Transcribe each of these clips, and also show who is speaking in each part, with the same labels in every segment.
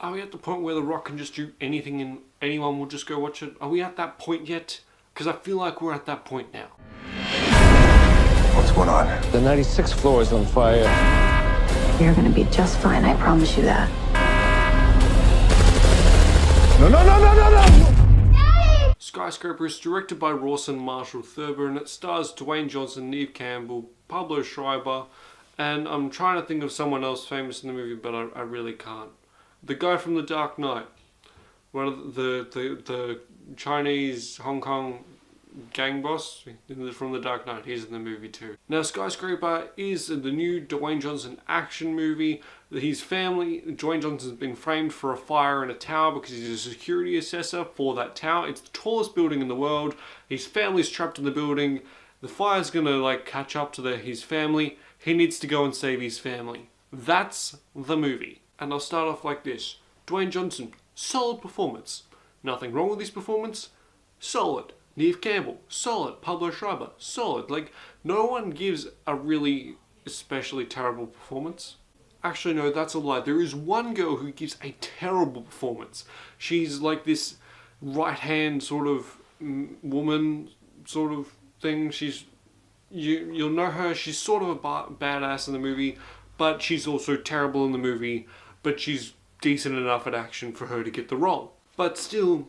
Speaker 1: Are we at the point where The Rock can just do anything and anyone will just go watch it? Are we at that point yet? Because I feel like we're at that point now.
Speaker 2: What's going on?
Speaker 3: The 96th floor is on fire.
Speaker 4: You're gonna be just fine, I promise you that.
Speaker 2: No!
Speaker 1: Skyscraper is directed by Rawson Marshall Thurber and it stars Dwayne Johnson, Neve Campbell, Pablo Schreiber, and I'm trying to think of someone else famous in the movie, but I really can't. The guy from The Dark Knight, one of the Chinese Hong Kong gang boss from The Dark Knight, he's in the movie too. Now Skyscraper is the new Dwayne Johnson action movie. His family, Dwayne Johnson's been framed for a fire in a tower because he's a security assessor for that tower. It's the tallest building in the world. His family's trapped in the building. The fire's gonna like catch up to his family. He needs to go and save his family. That's the movie. And I'll start off like this. Dwayne Johnson, solid performance. Nothing wrong with his performance. Solid. Neve Campbell, solid. Pablo Schreiber, solid. Like, no one gives a really especially terrible performance. Actually, no, that's a lie. There is one girl who gives a terrible performance. She's like this right-hand sort of woman sort of thing. You'll know her. She's sort of a badass in the movie, but she's also terrible in the movie, but she's decent enough at action for her to get the role. But still,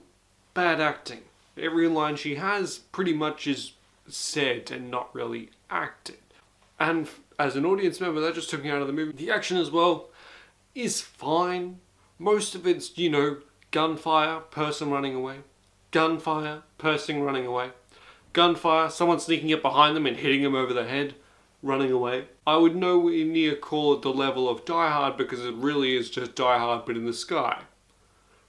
Speaker 1: bad acting. Every line she has pretty much is said and not really acted. And as an audience member, that just took me out of the movie. The action as well is fine. Most of it's, you know, gunfire, person running away. Gunfire, person running away. Gunfire, someone sneaking up behind them and hitting them over the head, running away. I would nowhere near call it the level of Die Hard because it really is just Die Hard but in the sky.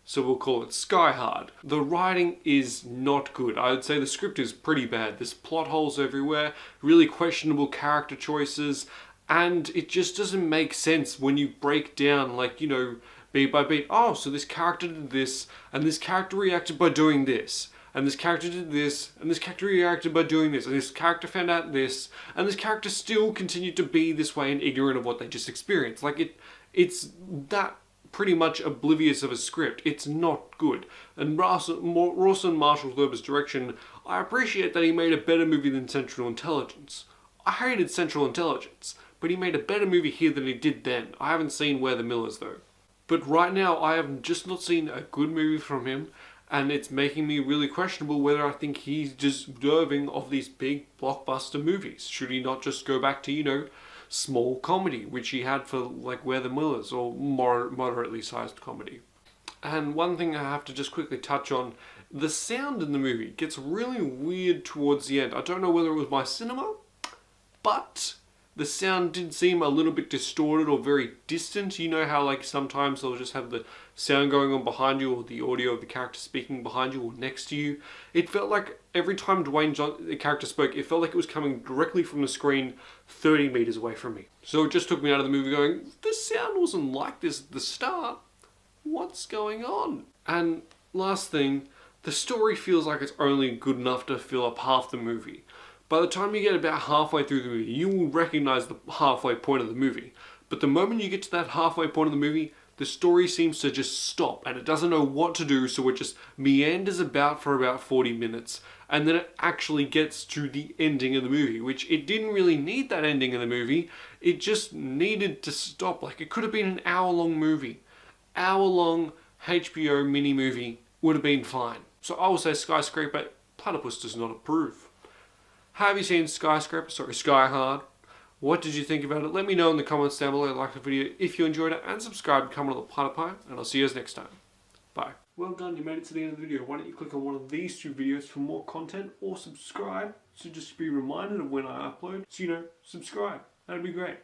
Speaker 1: So we'll call it Sky Hard. The writing is not good. I would say the script is pretty bad. There's plot holes everywhere, really questionable character choices, and it just doesn't make sense when you break down, like, you know, beat by beat. Oh, so this character did this, and this character reacted by doing this, and this character did this, and this character reacted by doing this, and this character found out this, and this character still continued to be this way and ignorant of what they just experienced. Like, it's that pretty much oblivious of a script. It's not good. And Rawson Marshall Thurber's direction, I appreciate that he made a better movie than Central Intelligence. I hated Central Intelligence, but he made a better movie here than he did then. I haven't seen Where the Millers though. But right now, I have just not seen a good movie from him, and it's making me really questionable whether I think he's deserving of these big blockbuster movies. Should he not just go back to, you know, small comedy, which he had for like Where the Millers, or more moderately sized comedy. And one thing I have to just quickly touch on, the sound in the movie gets really weird towards the end. I don't know whether it was my cinema, but the sound did seem a little bit distorted or very distant. You know how like sometimes they'll just have the sound going on behind you or the audio of the character speaking behind you or next to you. It felt like every time the character spoke, it felt like it was coming directly from the screen 30 meters away from me. So it just took me out of the movie going, this sound wasn't like this at the start. What's going on? And last thing, the story feels like it's only good enough to fill up half the movie. By the time you get about halfway through the movie, you will recognize the halfway point of the movie. But the moment you get to that halfway point of the movie, the story seems to just stop and it doesn't know what to do, so it just meanders about for about 40 minutes. And then it actually gets to the ending of the movie, which it didn't really need that ending of the movie. It just needed to stop. Like, it could have been an hour-long movie. Hour-long HBO mini-movie would have been fine. So I will say Skyscraper, Platypus does not approve. Have you seen Sky Hard? What did you think about it? Let me know in the comments down below. Like the video if you enjoyed it, and subscribe to comment on the Platypus, and I'll see you guys next time. Bye. Well done, you made it to the end of the video. Why don't you click on one of these two videos for more content, or subscribe, so just be reminded of when I upload. So, you know, subscribe. That'd be great.